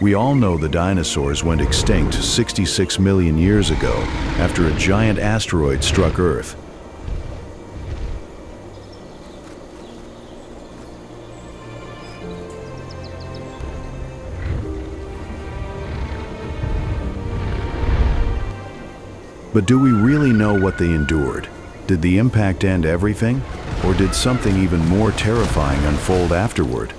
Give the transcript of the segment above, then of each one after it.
We all know the dinosaurs went extinct 66 million years ago after a giant asteroid struck Earth. But do we really know what they endured? Did the impact end everything? Or did something even more terrifying unfold afterward?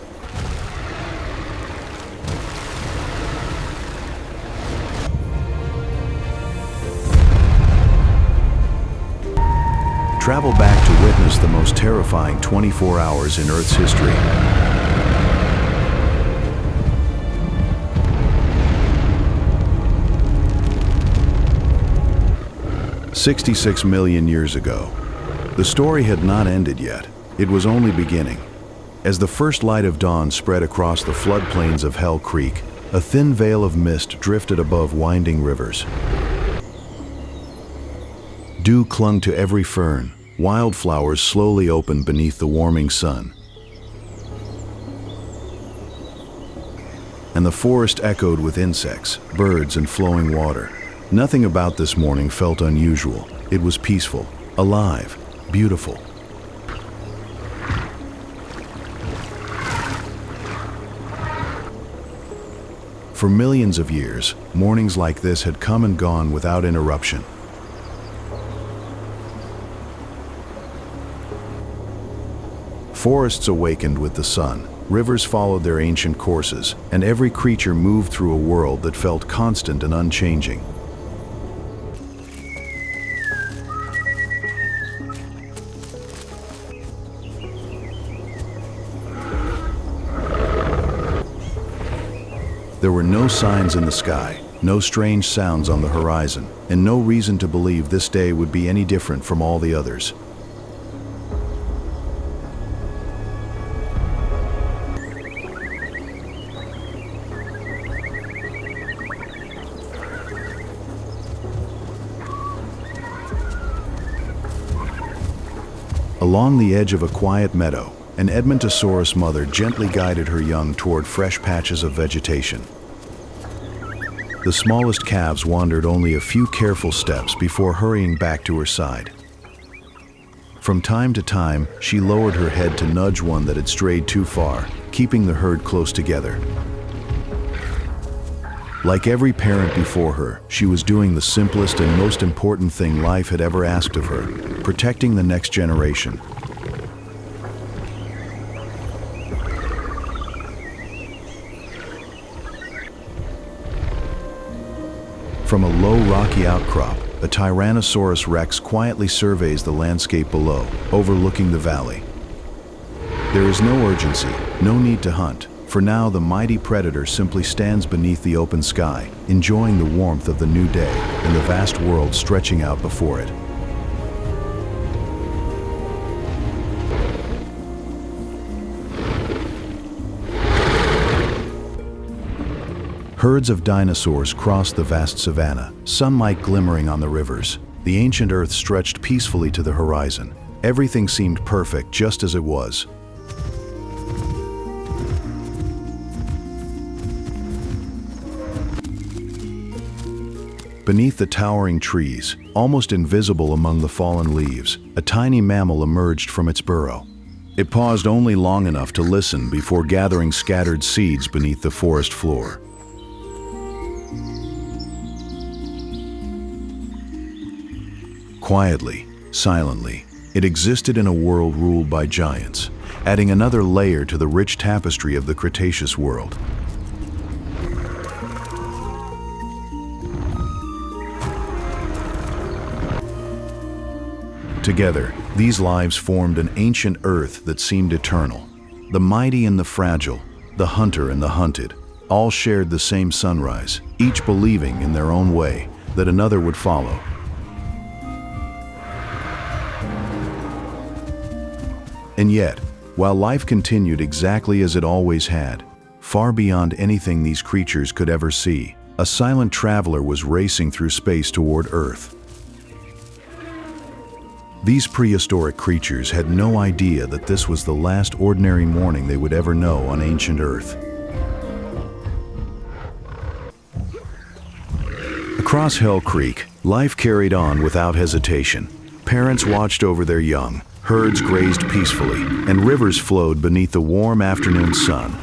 Travel back to witness the most terrifying 24 hours in Earth's history. "66 million years ago. The story had not ended yet. It was only beginning. As the first light of dawn spread across the floodplains of Hell Creek, a thin veil of mist drifted above winding rivers. Dew clung to every fern. Wildflowers slowly opened beneath the warming sun. And the forest echoed with insects, birds, and flowing water. Nothing about this morning felt unusual. It was peaceful, alive, beautiful. For millions of years, mornings like this had come and gone without interruption. Forests awakened with the sun, rivers followed their ancient courses, and every creature moved through a world that felt constant and unchanging. There were no signs in the sky, no strange sounds on the horizon, and no reason to believe this day would be any different from all the others. Along the edge of a quiet meadow, an Edmontosaurus mother gently guided her young toward fresh patches of vegetation. The smallest calves wandered only a few careful steps before hurrying back to her side. From time to time, she lowered her head to nudge one that had strayed too far, keeping the herd close together. Like every parent before her, she was doing the simplest and most important thing life had ever asked of her: protecting the next generation. From a low rocky outcrop, a Tyrannosaurus rex quietly surveys the landscape below, overlooking the valley. There is no urgency, no need to hunt. For now, the mighty predator simply stands beneath the open sky, enjoying the warmth of the new day and the vast world stretching out before it. Herds of dinosaurs crossed the vast savanna, sunlight glimmering on the rivers. The ancient Earth stretched peacefully to the horizon. Everything seemed perfect just as it was. Beneath the towering trees, almost invisible among the fallen leaves, a tiny mammal emerged from its burrow. It paused only long enough to listen before gathering scattered seeds beneath the forest floor. Quietly, silently, it existed in a world ruled by giants, adding another layer to the rich tapestry of the Cretaceous world. Together, these lives formed an ancient Earth that seemed eternal. The mighty and the fragile, the hunter and the hunted, all shared the same sunrise, each believing in their own way that another would follow. And yet, while life continued exactly as it always had, far beyond anything these creatures could ever see, a silent traveler was racing through space toward Earth. These prehistoric creatures had no idea that this was the last ordinary morning they would ever know on ancient Earth. Across Hell Creek, life carried on without hesitation. Parents watched over their young, herds grazed peacefully, and rivers flowed beneath the warm afternoon sun.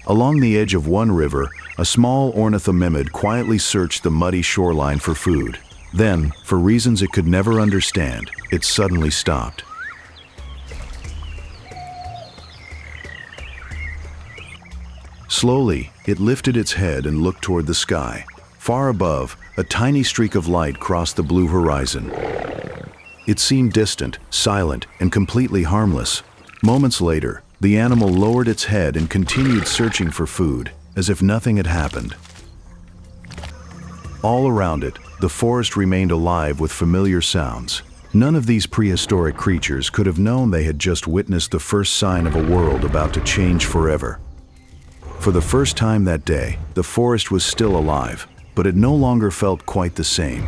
Along the edge of one river, a small ornithomimid quietly searched the muddy shoreline for food. Then, for reasons it could never understand, it suddenly stopped. Slowly, it lifted its head and looked toward the sky. Far above, a tiny streak of light crossed the blue horizon. It seemed distant, silent, and completely harmless. Moments later, the animal lowered its head and continued searching for food, as if nothing had happened. All around it, the forest remained alive with familiar sounds. None of these prehistoric creatures could have known they had just witnessed the first sign of a world about to change forever. For the first time that day, the forest was still alive, but it no longer felt quite the same.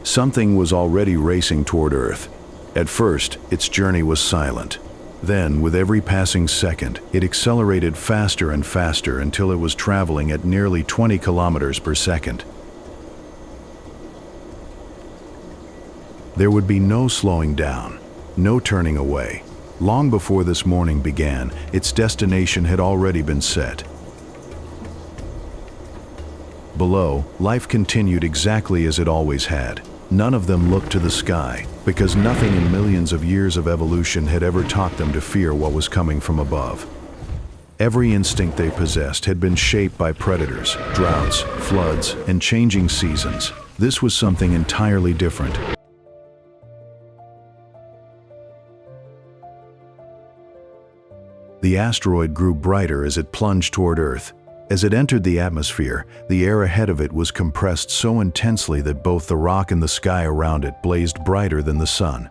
Something was already racing toward Earth. At first, its journey was silent. Then, with every passing second, it accelerated faster and faster until it was traveling at nearly 20 kilometers per second. There would be no slowing down, no turning away. Long before this morning began, its destination had already been set. Below, life continued exactly as it always had. None of them looked to the sky, because nothing in millions of years of evolution had ever taught them to fear what was coming from above. Every instinct they possessed had been shaped by predators, droughts, floods, and changing seasons. This was something entirely different. The asteroid grew brighter as it plunged toward Earth. As it entered the atmosphere, the air ahead of it was compressed so intensely that both the rock and the sky around it blazed brighter than the sun.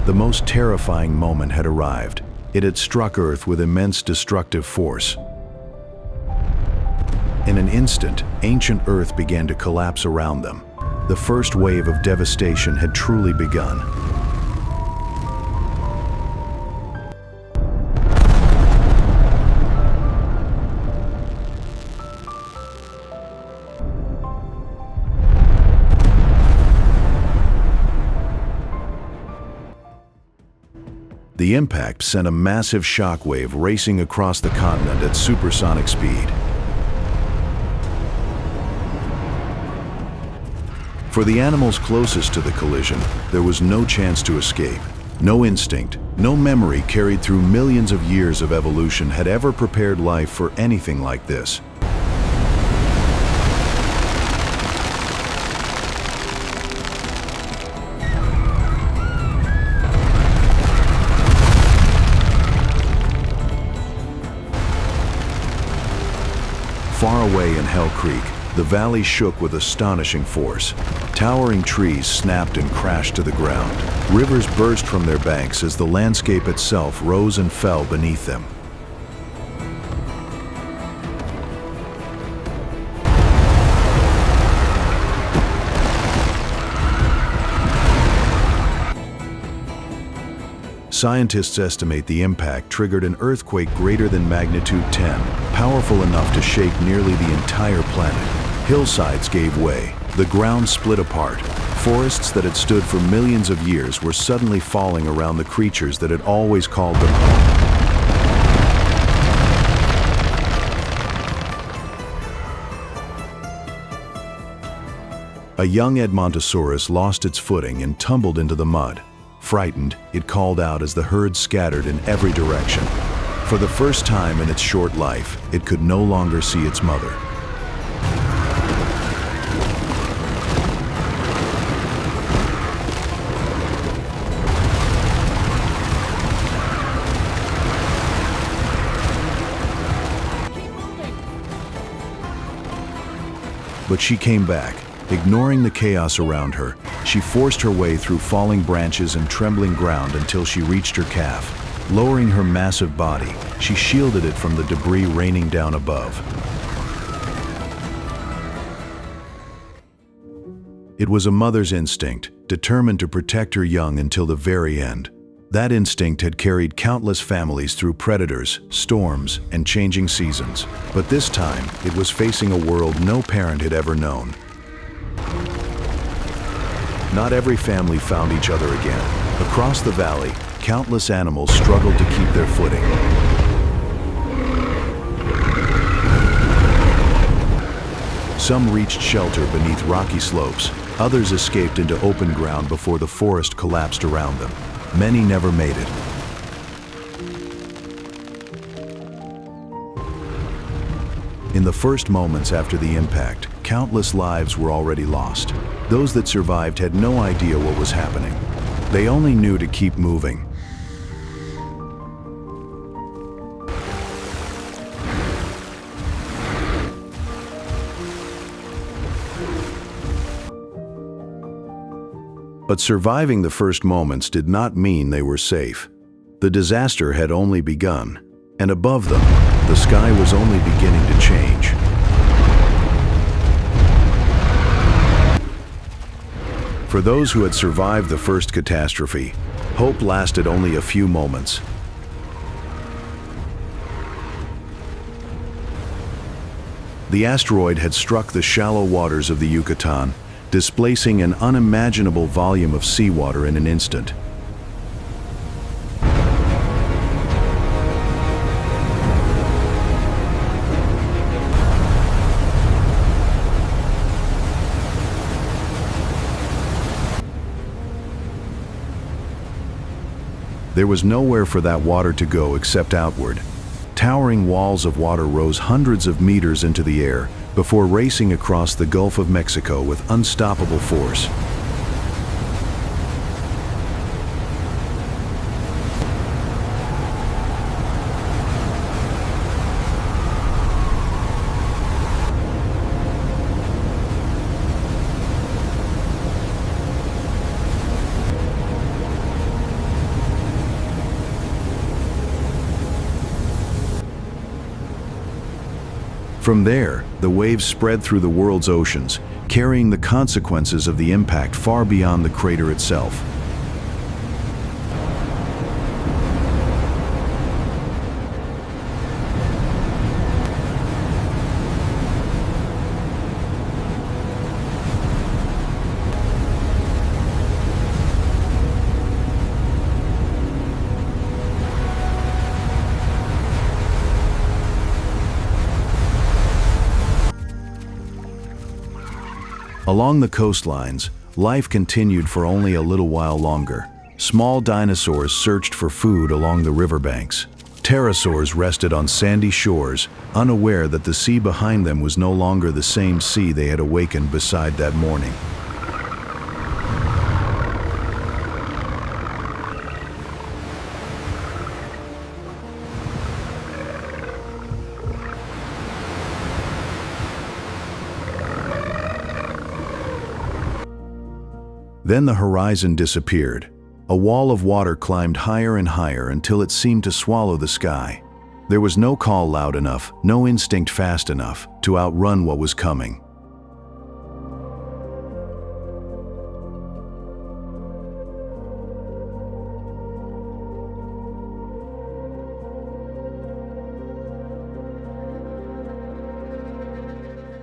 The most terrifying moment had arrived. It had struck Earth with immense destructive force. In an instant, ancient Earth began to collapse around them. The first wave of devastation had truly begun. The impact sent a massive shockwave racing across the continent at supersonic speed. For the animals closest to the collision, there was no chance to escape. No instinct, no memory carried through millions of years of evolution had ever prepared life for anything like this. Far away in Hell Creek, the valley shook with astonishing force. Towering trees snapped and crashed to the ground. Rivers burst from their banks as the landscape itself rose and fell beneath them. Scientists estimate the impact triggered an earthquake greater than magnitude 10, powerful enough to shake nearly the entire planet. Hillsides gave way. The ground split apart. Forests that had stood for millions of years were suddenly falling around the creatures that had always called them home. A young Edmontosaurus lost its footing and tumbled into the mud. Frightened, it called out as the herd scattered in every direction. For the first time in its short life, it could no longer see its mother. But she came back. Ignoring the chaos around her, she forced her way through falling branches and trembling ground until she reached her calf. Lowering her massive body, she shielded it from the debris raining down above. It was a mother's instinct, determined to protect her young until the very end. That instinct had carried countless families through predators, storms, and changing seasons. But this time, it was facing a world no parent had ever known. Not every family found each other again. Across the valley, countless animals struggled to keep their footing. Some reached shelter beneath rocky slopes. Others escaped into open ground before the forest collapsed around them. Many never made it. In the first moments after the impact, countless lives were already lost. Those that survived had no idea what was happening. They only knew to keep moving. But surviving the first moments did not mean they were safe. The disaster had only begun, and above them, the sky was only beginning to change. For those who had survived the first catastrophe, hope lasted only a few moments. The asteroid had struck the shallow waters of the Yucatan, displacing an unimaginable volume of seawater in an instant. There was nowhere for that water to go except outward. Towering walls of water rose hundreds of meters into the air before racing across the Gulf of Mexico with unstoppable force. From there, the waves spread through the world's oceans, carrying the consequences of the impact far beyond the crater itself. Along the coastlines, life continued for only a little while longer. Small dinosaurs searched for food along the riverbanks. Pterosaurs rested on sandy shores, unaware that the sea behind them was no longer the same sea they had awakened beside that morning. Then the horizon disappeared. A wall of water climbed higher and higher until it seemed to swallow the sky. There was no call loud enough, no instinct fast enough to outrun what was coming.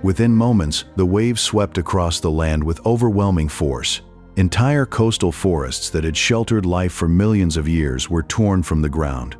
Within moments, the waves swept across the land with overwhelming force. Entire coastal forests that had sheltered life for millions of years were torn from the ground.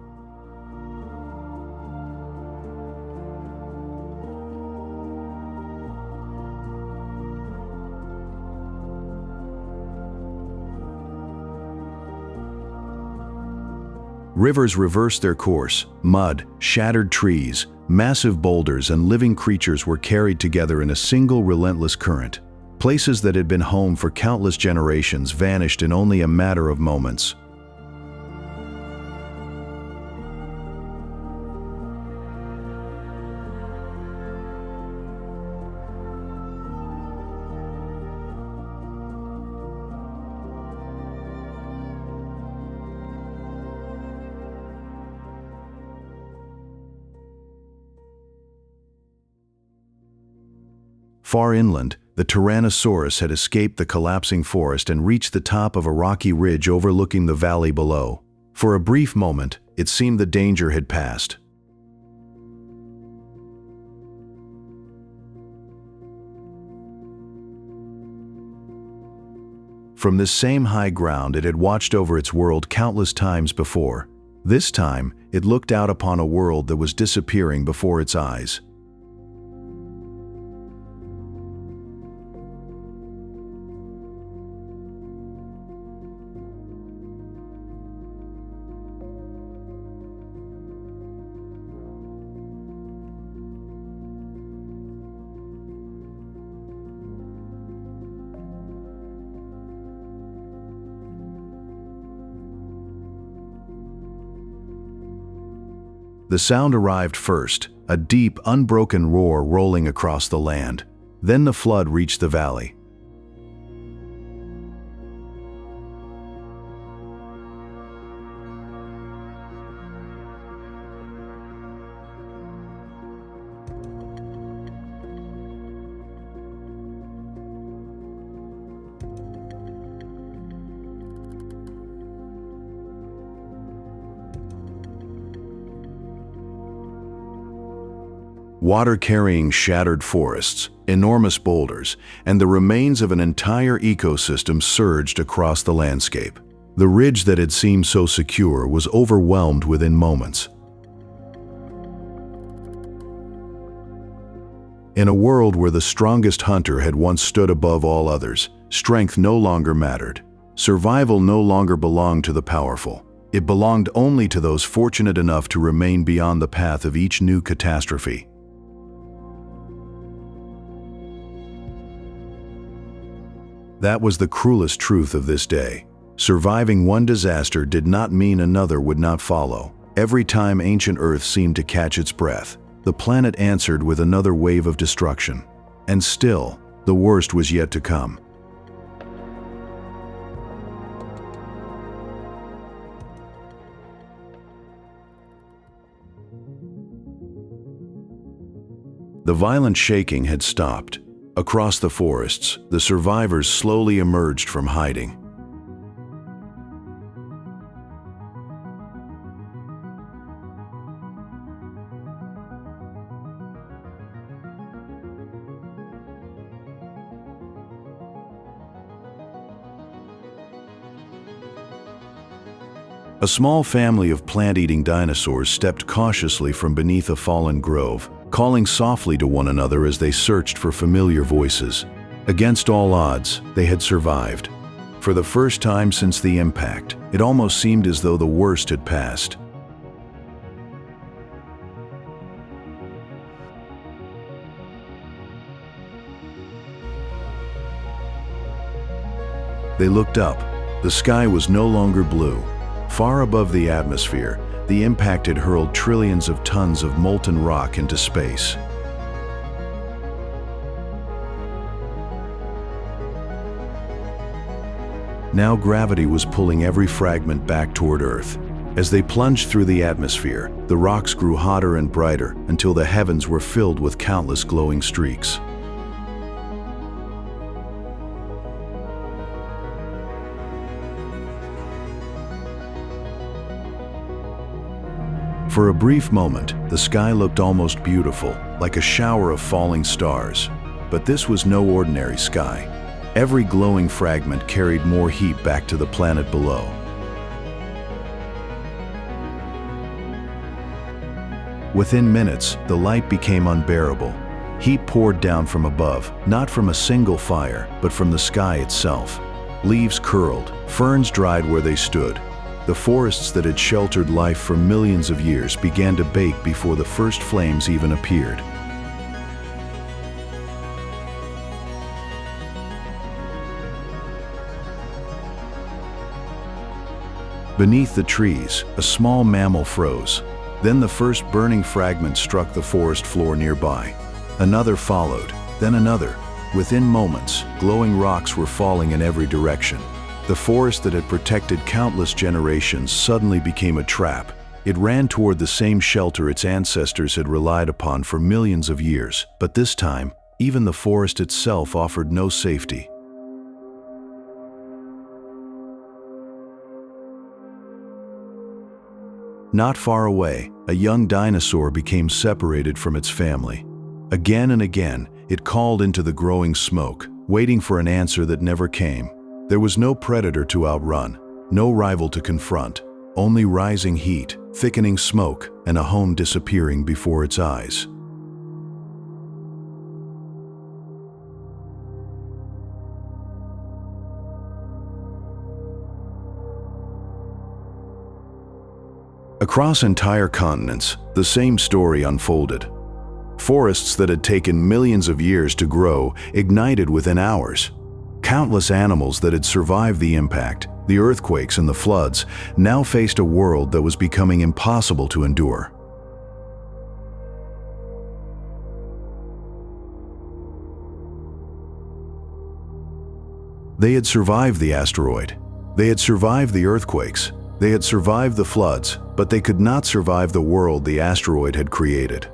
Rivers reversed their course. Mud, shattered trees, massive boulders, and living creatures were carried together in a single relentless current. Places that had been home for countless generations vanished in only a matter of moments. Far inland, the Tyrannosaurus had escaped the collapsing forest and reached the top of a rocky ridge overlooking the valley below. For a brief moment, it seemed the danger had passed. From this same high ground, it had watched over its world countless times before. This time, it looked out upon a world that was disappearing before its eyes. The sound arrived first, a deep, unbroken roar rolling across the land. Then the flood reached the valley. Water carrying shattered forests, enormous boulders, and the remains of an entire ecosystem surged across the landscape. The ridge that had seemed so secure was overwhelmed within moments. In a world where the strongest hunter had once stood above all others, strength no longer mattered. Survival no longer belonged to the powerful. It belonged only to those fortunate enough to remain beyond the path of each new catastrophe. That was the cruelest truth of this day. Surviving one disaster did not mean another would not follow. Every time ancient Earth seemed to catch its breath, the planet answered with another wave of destruction. And still, the worst was yet to come. The violent shaking had stopped. Across the forests, the survivors slowly emerged from hiding. A small family of plant-eating dinosaurs stepped cautiously from beneath a fallen grove, calling softly to one another as they searched for familiar voices. Against all odds, they had survived. For the first time since the impact, it almost seemed as though the worst had passed. They looked up. The sky was no longer blue. Far above the atmosphere, the impact had hurled trillions of tons of molten rock into space. Now gravity was pulling every fragment back toward Earth. As they plunged through the atmosphere, the rocks grew hotter and brighter until the heavens were filled with countless glowing streaks. For a brief moment, the sky looked almost beautiful, like a shower of falling stars. But this was no ordinary sky. Every glowing fragment carried more heat back to the planet below. Within minutes, the light became unbearable. Heat poured down from above, not from a single fire, but from the sky itself. Leaves curled, ferns dried where they stood. The forests that had sheltered life for millions of years began to bake before the first flames even appeared. Beneath the trees, a small mammal froze. Then the first burning fragment struck the forest floor nearby. Another followed, then another. Within moments, glowing rocks were falling in every direction. The forest that had protected countless generations suddenly became a trap. It ran toward the same shelter its ancestors had relied upon for millions of years. But this time, Even the forest itself offered no safety. Not far away, a young dinosaur became separated from its family. Again and again, it called into the growing smoke, waiting for an answer that never came. There was no predator to outrun, no rival to confront, only rising heat, thickening smoke, and a home disappearing before its eyes. Across entire continents, the same story unfolded. Forests that had taken millions of years to grow ignited within hours. Countless animals that had survived the impact, the earthquakes and the floods, now faced a world that was becoming impossible to endure. They had survived the asteroid. They had survived the earthquakes. They had survived the floods, but they could not survive the world the asteroid had created.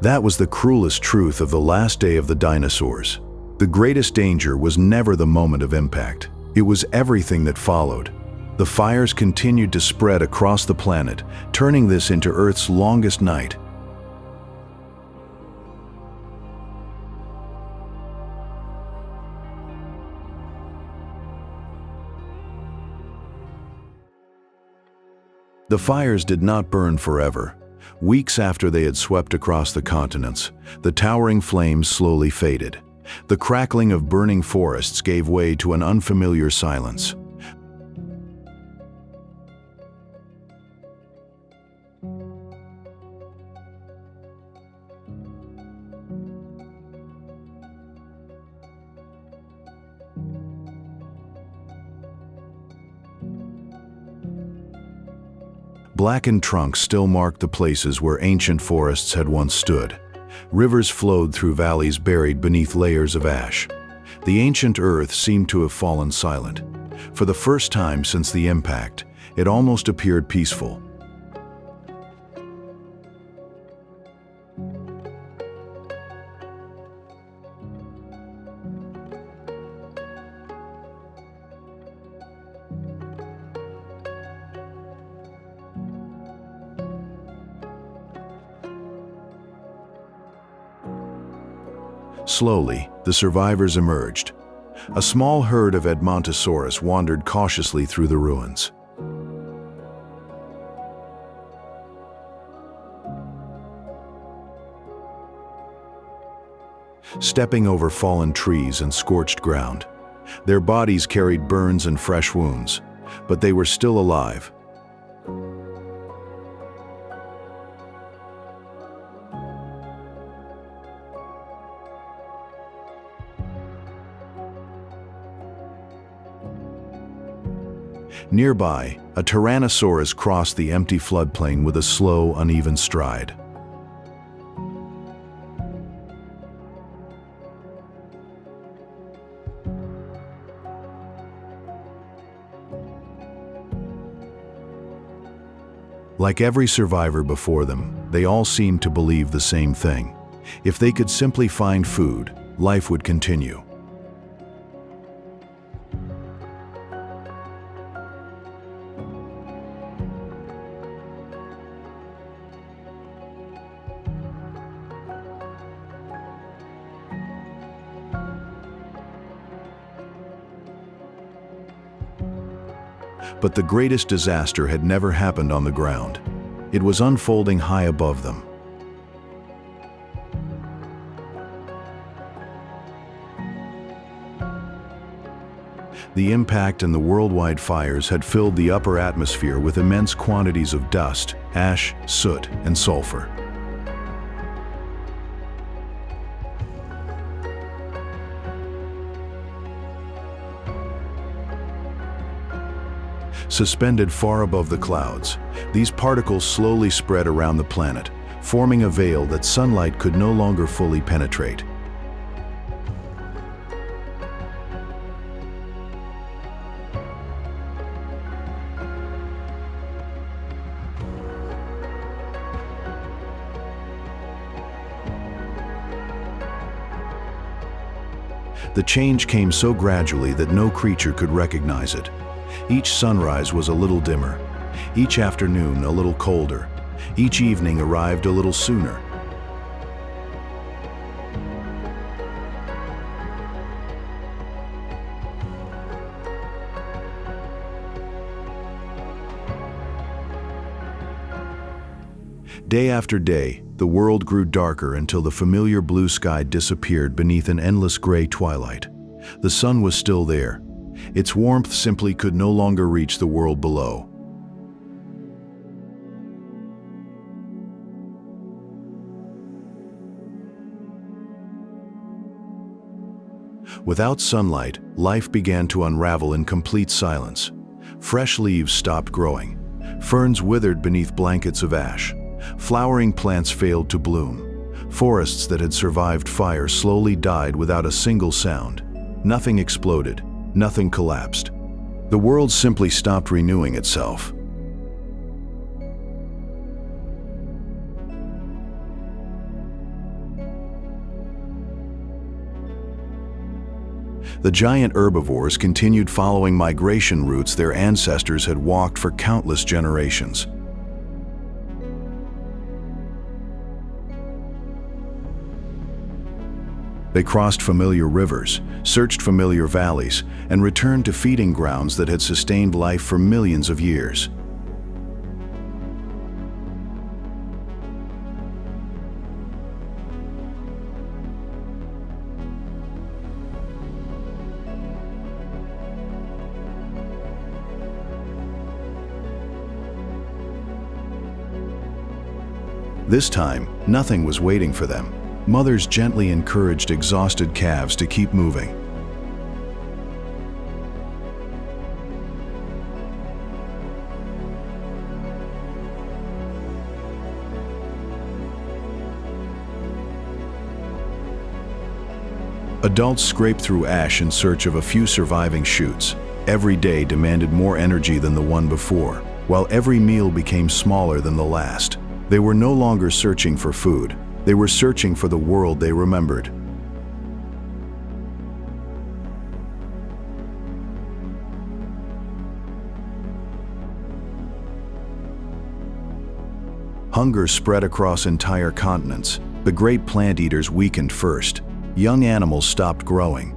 That was the cruelest truth of the last day of the dinosaurs. The greatest danger was never the moment of impact. It was everything that followed. The fires continued to spread across the planet, turning this into Earth's longest night. The fires did not burn forever. Weeks after they had swept across the continents, the towering flames slowly faded. The crackling of burning forests gave way to an unfamiliar silence. Blackened trunks still marked the places where ancient forests had once stood. Rivers flowed through valleys buried beneath layers of ash. The ancient earth seemed to have fallen silent. For the first time since the impact, it almost appeared peaceful. Slowly, the survivors emerged. A small herd of Edmontosaurus wandered cautiously through the ruins. Stepping over fallen trees and scorched ground. Their bodies carried burns and fresh wounds, but they were still alive. Nearby, a Tyrannosaurus crossed the empty floodplain with a slow, uneven stride. Like every survivor before them, they all seemed to believe the same thing. If they could simply find food, life would continue. But the greatest disaster had never happened on the ground. It was unfolding high above them. The impact and the worldwide fires had filled the upper atmosphere with immense quantities of dust, ash, soot, and sulfur. Suspended far above the clouds, these particles slowly spread around the planet, forming a veil that sunlight could no longer fully penetrate. The change came so gradually that no creature could recognize it. Each sunrise was a little dimmer, each afternoon a little colder, each evening arrived a little sooner. Day after day, the world grew darker until the familiar blue sky disappeared beneath an endless gray twilight. The sun was still there. Its warmth simply could no longer reach the world below. Without sunlight, life began to unravel in complete silence. Fresh leaves stopped growing. Ferns withered beneath blankets of ash. Flowering plants failed to bloom. Forests that had survived fire slowly died without a single sound. Nothing exploded. Nothing collapsed. The world simply stopped renewing itself. The giant herbivores continued following migration routes their ancestors had walked for countless generations. They crossed familiar rivers, searched familiar valleys, and returned to feeding grounds that had sustained life for millions of years. This time, nothing was waiting for them. Mothers gently encouraged exhausted calves to keep moving. Adults scraped through ash in search of a few surviving shoots. Every day demanded more energy than the one before, while every meal became smaller than the last. They were no longer searching for food. They were searching for the world they remembered. Hunger spread across entire continents. The great plant eaters weakened first. Young animals stopped growing.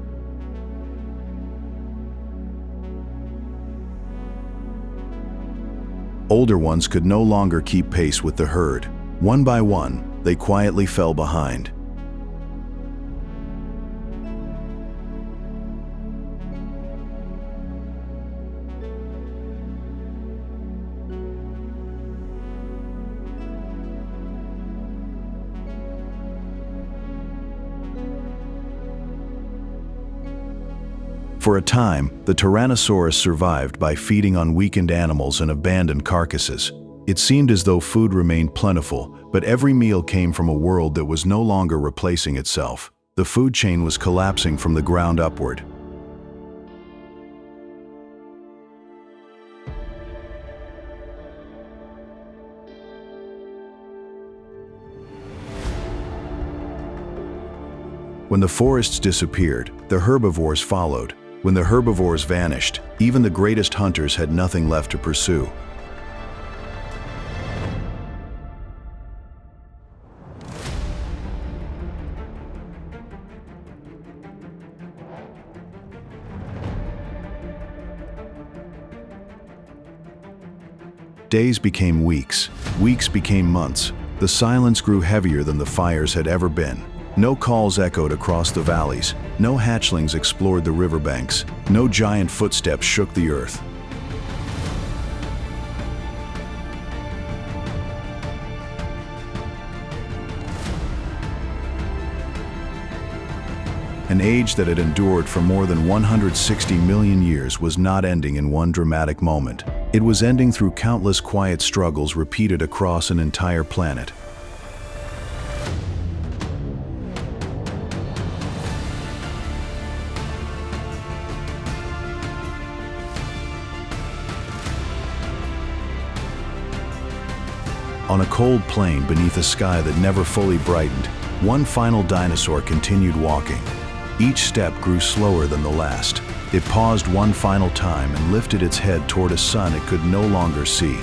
Older ones could no longer keep pace with the herd. One by one, they quietly fell behind. For a time, the Tyrannosaurus survived by feeding on weakened animals and abandoned carcasses. It seemed as though food remained plentiful, but every meal came from a world that was no longer replacing itself. The food chain was collapsing from the ground upward. When the forests disappeared, the herbivores followed. When the herbivores vanished, even the greatest hunters had nothing left to pursue. Days became weeks. Weeks became months. The silence grew heavier than the fires had ever been. No calls echoed across the valleys. No hatchlings explored the riverbanks. No giant footsteps shook the earth. An age that had endured for more than 160 million years was not ending in one dramatic moment. It was ending through countless quiet struggles repeated across an entire planet. On a cold plain beneath a sky that never fully brightened, one final dinosaur continued walking. Each step grew slower than the last. It paused one final time and lifted its head toward a sun it could no longer see.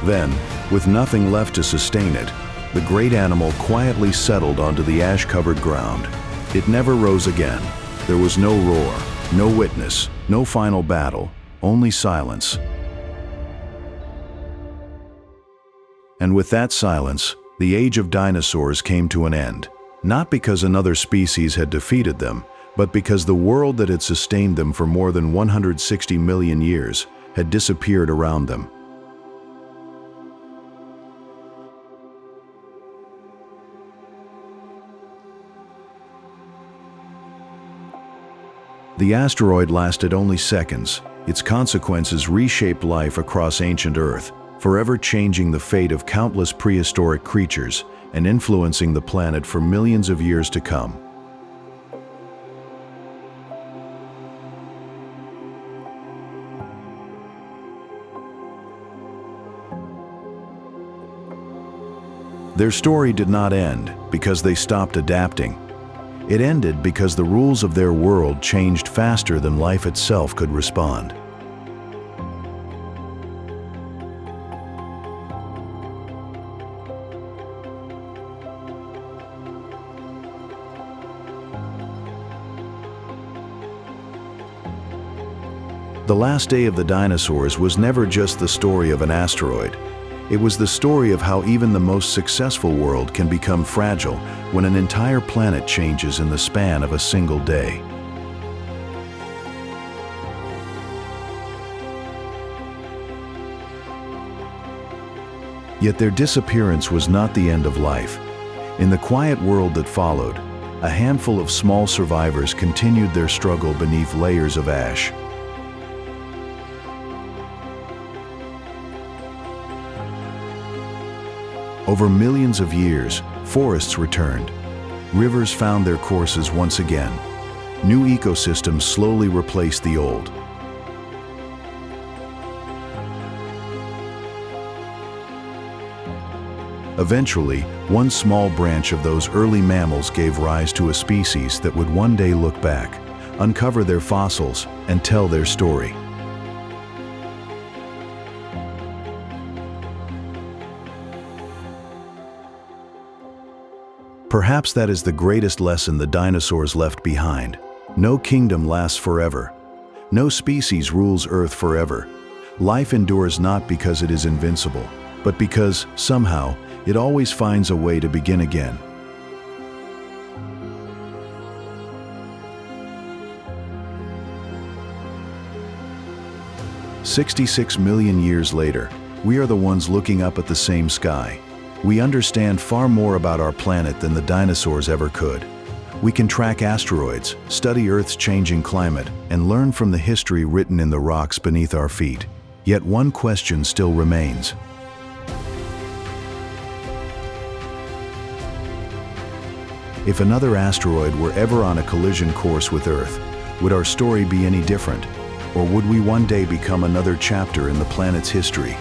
Then, with nothing left to sustain it, the great animal quietly settled onto the ash-covered ground. It never rose again. There was no roar, no witness, no final battle, only silence. And with that silence, the age of dinosaurs came to an end, not because another species had defeated them, but because the world that had sustained them for more than 160 million years had disappeared around them. The asteroid lasted only seconds. Its consequences reshaped life across ancient Earth, forever changing the fate of countless prehistoric creatures and influencing the planet for millions of years to come. Their story did not end because they stopped adapting. It ended because the rules of their world changed faster than life itself could respond. The last day of the dinosaurs was never just the story of an asteroid. It was the story of how even the most successful world can become fragile when an entire planet changes in the span of a single day. Yet their disappearance was not the end of life. In the quiet world that followed, a handful of small survivors continued their struggle beneath layers of ash. Over millions of years, forests returned. Rivers found their courses once again. New ecosystems slowly replaced the old. Eventually, one small branch of those early mammals gave rise to a species that would one day look back, uncover their fossils, and tell their story. Perhaps that is the greatest lesson the dinosaurs left behind. No kingdom lasts forever. No species rules Earth forever. Life endures not because it is invincible, but because, somehow, it always finds a way to begin again. "66 million years later, we are the ones looking up at the same sky. We understand far more about our planet than the dinosaurs ever could. We can track asteroids, study Earth's changing climate, and learn from the history written in the rocks beneath our feet. Yet one question still remains. If another asteroid were ever on a collision course with Earth, would our story be any different? Or would we one day become another chapter in the planet's history?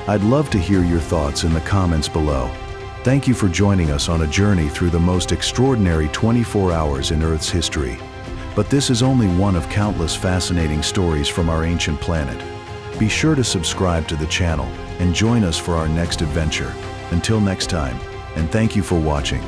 I'd love to hear your thoughts in the comments below. Thank you for joining us on a journey through the most extraordinary 24 hours in Earth's history. But this is only one of countless fascinating stories from our ancient planet. Be sure to subscribe to the channel and join us for our next adventure. Until next time, and thank you for watching.